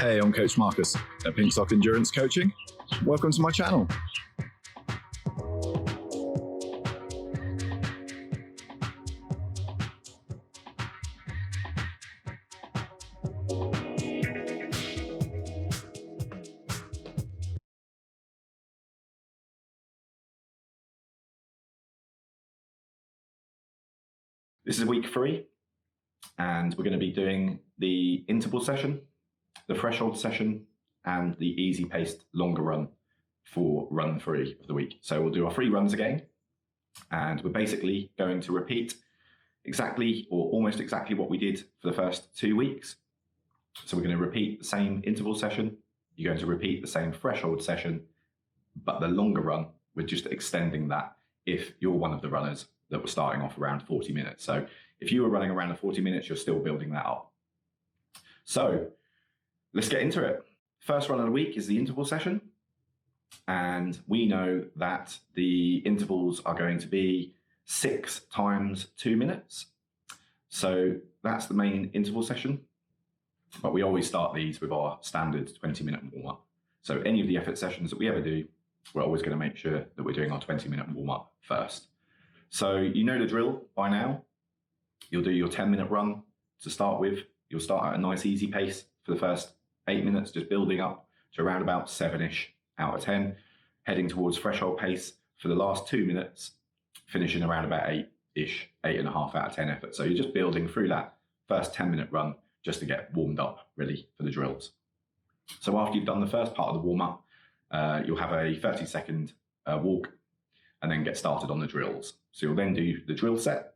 Hey, I'm Coach Marcus at Pink Sock Endurance Coaching. Welcome to my channel. This is week 3, and we're going to be doing the interval session, the threshold session, and the easy-paced longer run for run 3 of the week. So we'll do our 3 runs again, and we're basically going to repeat exactly or almost exactly what we did for the first 2 weeks. So we're going to repeat the same interval session. You're going to repeat the same threshold session, but the longer run, we're just extending that if you're one of the runners that were starting off around 40 minutes. So if you were running around the 40 minutes, you're still building that up. So let's get into it. First run of the week is the interval session. And we know that the intervals are going to be 6 times 2 minutes. So that's the main interval session. But we always start these with our standard 20-minute warm-up. So any of the effort sessions that we ever do, we're always going to make sure that we're doing our 20-minute warm-up first. So you know the drill by now. You'll do your 10-minute run to start with. You'll start at a nice easy pace for the first 8 minutes, just building up to around about 7-ish out of 10, heading towards threshold pace for the last 2 minutes, finishing around about 8-ish, 8.5 out of 10 effort. So you're just building through that first 10-minute run just to get warmed up, ready for the drills. So after you've done the first part of the warm-up, you'll have a 30-second walk and then get started on the drills. So you'll then do the drill set,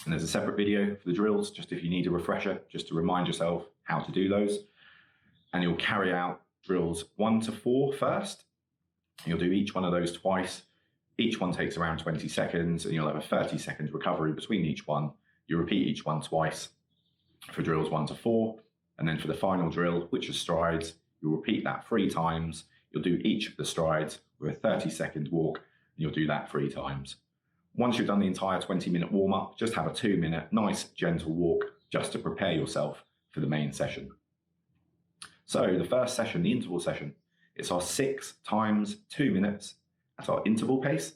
and there's a separate video for the drills, just if you need a refresher, just to remind yourself how to do those. And you'll carry out drills 1 to 4 first. You'll do each one of those twice. Each one takes around 20 seconds, and you'll have a 30-second recovery between each one. You repeat each one twice for drills 1 to 4. And then for the final drill, which is strides, you'll repeat that 3 times. You'll do each of the strides with a 30-second walk. You'll do that 3 times. Once you've done the entire 20-minute warm-up, just have a 2-minute nice gentle walk just to prepare yourself for the main session. So the first session, the interval session, it's our 6 times 2 minutes at our interval pace.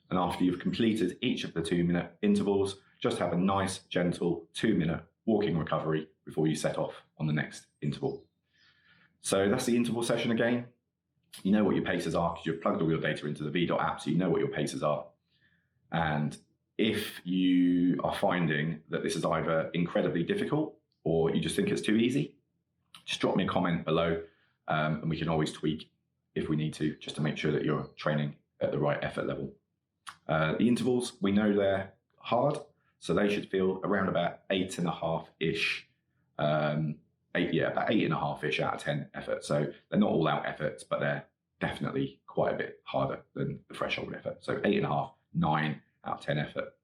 And after you've completed each of the 2-minute intervals, just have a nice gentle 2-minute walking recovery before you set off on the next interval. So that's the interval session again. You know what your paces are because you've plugged all your data into the VDOT app, so you know what your paces are. And if you are finding that this is either incredibly difficult or you just think it's too easy, just drop me a comment below and we can always tweak if we need to, just to make sure that you're training at the right effort level. The intervals, we know they're hard, so they should feel around about 8.5-ish, about 8.5-ish out of 10 effort. So they're not all out efforts, but they're definitely quite a bit harder than the threshold effort. So 8.5, 9 out of 10 effort.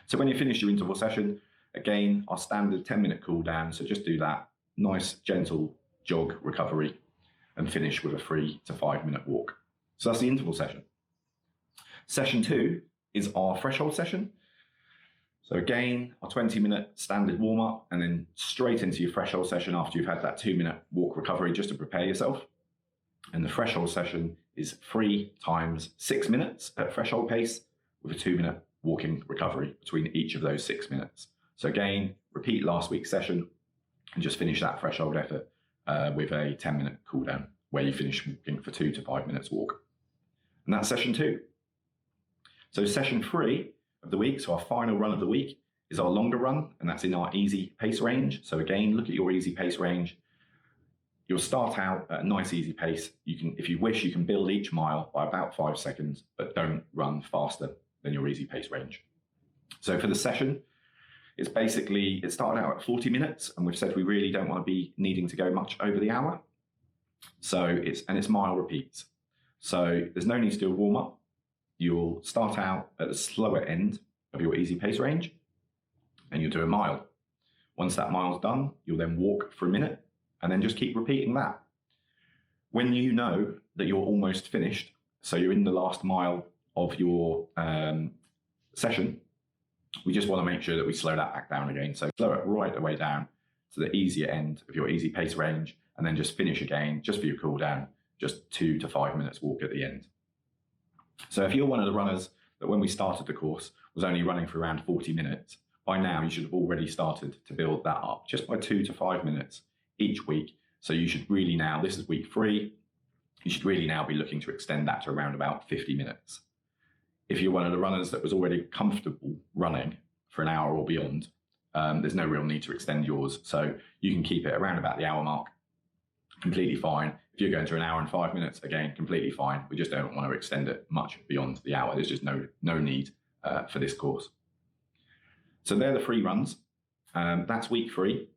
So when you finish your interval session, again, our standard 10-minute cool down. So just do that nice, gentle jog recovery and finish with a 3 to 5 minute walk. So that's the interval session. Session 2 is our threshold session. So again, our 20-minute standard warm-up and then straight into your threshold session after you've had that 2-minute walk recovery just to prepare yourself. And the threshold session is 3 times 6 minutes at threshold pace with a 2-minute walking recovery between each of those 6 minutes. So again, repeat last week's session and just finish that threshold effort with a 10-minute cool down where you finish walking for 2 to 5 minutes walk. And that's session 2. So session 3 of the week, so our final run of the week, is our longer run, and that's in our easy pace range. So again, look at your easy pace range. You'll start out at a nice easy pace. You can, if you wish, you can build each mile by about 5 seconds, but don't run faster than your easy pace range. So for the session, it's basically, it started out at 40 minutes, and we've said we really don't want to be needing to go much over the hour. So it's mile repeats. So there's no need to do a warm up. You'll start out at the slower end of your easy pace range, and you'll do a mile. Once that mile's done, you'll then walk for a minute, and then just keep repeating that. When you know that you're almost finished, so you're in the last mile of your session, we just want to make sure that we slow that back down again. So slow it right the way down to the easier end of your easy pace range, and then just finish again, just for your cool down, just 2 to 5 minutes walk at the end. So if you're one of the runners that when we started the course was only running for around 40 minutes, by now you should have already started to build that up just by 2 to 5 minutes each week. So you should really now, this is week 3, you should really now be looking to extend that to around about 50 minutes. If you're one of the runners that was already comfortable running for an hour or beyond, there's no real need to extend yours. So you can keep it around about the hour mark, completely fine. If you're going to an hour and 5 minutes, again, completely fine. We just don't want to extend it much beyond the hour. There's just no need for this course. So they're the 3 runs. That's week 3.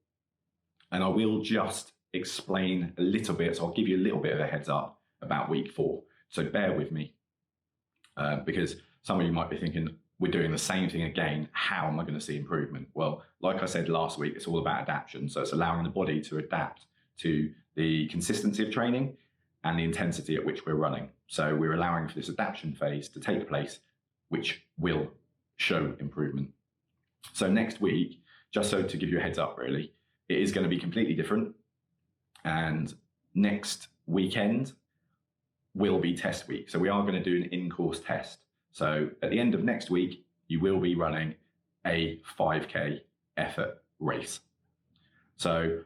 And I will just explain a little bit. So I'll give you a little bit of a heads up about week 4. So bear with me because some of you might be thinking, we're doing the same thing again. How am I going to see improvement? Well, like I said last week, it's all about adaptation. So it's allowing the body to adapt to the consistency of training and the intensity at which we're running. So we're allowing for this adaptation phase to take place, which will show improvement. So next week, just so to give you a heads up, really, it is going to be completely different. And next weekend will be test week. So we are going to do an in-course test. So at the end of next week, you will be running a 5K effort race. So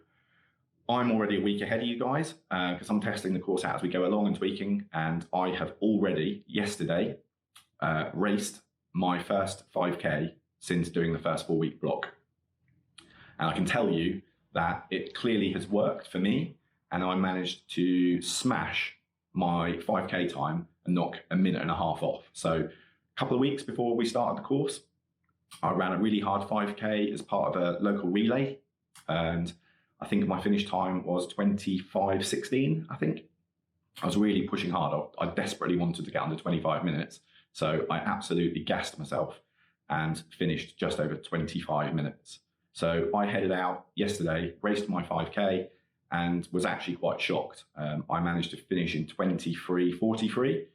I'm already a week ahead of you guys because I'm testing the course out as we go along and tweaking. And I have already, yesterday, raced my first 5K since doing the first 4-week block. And I can tell you that it clearly has worked for me. And I managed to smash my 5K time and knock a minute and a half off. So a couple of weeks before we started the course, I ran a really hard 5K as part of a local relay. And I think my finish time was 25:16, I think. I was really pushing hard. I desperately wanted to get under 25 minutes. So I absolutely gassed myself and finished just over 25 minutes. So I headed out yesterday, raced my 5K, and was actually quite shocked. I managed to finish in 23:43.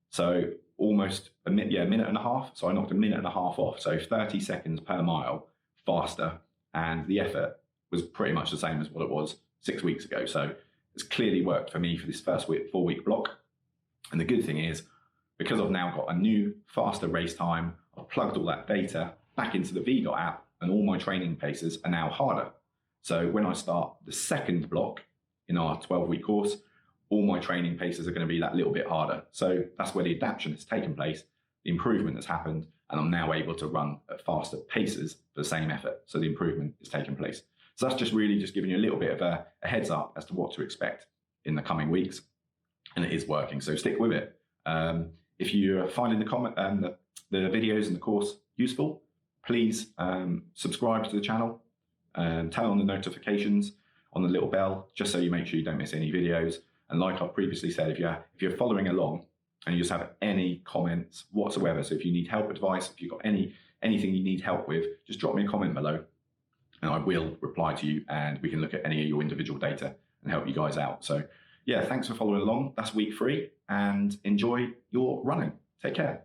So almost a minute and a half. So I knocked a minute and a half off. So 30 seconds per mile faster. And the effort was pretty much the same as what it was 6 weeks ago. So it's clearly worked for me for this first 4-week block. And the good thing is, because I've now got a new, faster race time, I've plugged all that data back into the VDOT app, and all my training paces are now harder. So when I start the second block in our 12-week course, all my training paces are going to be that little bit harder. So that's where the adaptation has taken place, the improvement has happened, and I'm now able to run at faster paces for the same effort. So the improvement is taking place. So that's just really just giving you a little bit of a heads up as to what to expect in the coming weeks. And it is working, so stick with it. If you're finding the videos and the course useful, please subscribe to the channel and turn on the notifications on the little bell, just so you make sure you don't miss any videos. And like I previously said, if you're following along and you just have any comments whatsoever, so if you need help, advice, if you've got anything you need help with, just drop me a comment below and I will reply to you, and we can look at any of your individual data and help you guys out. So yeah, thanks for following along. That's week 3, and enjoy your running. Take care.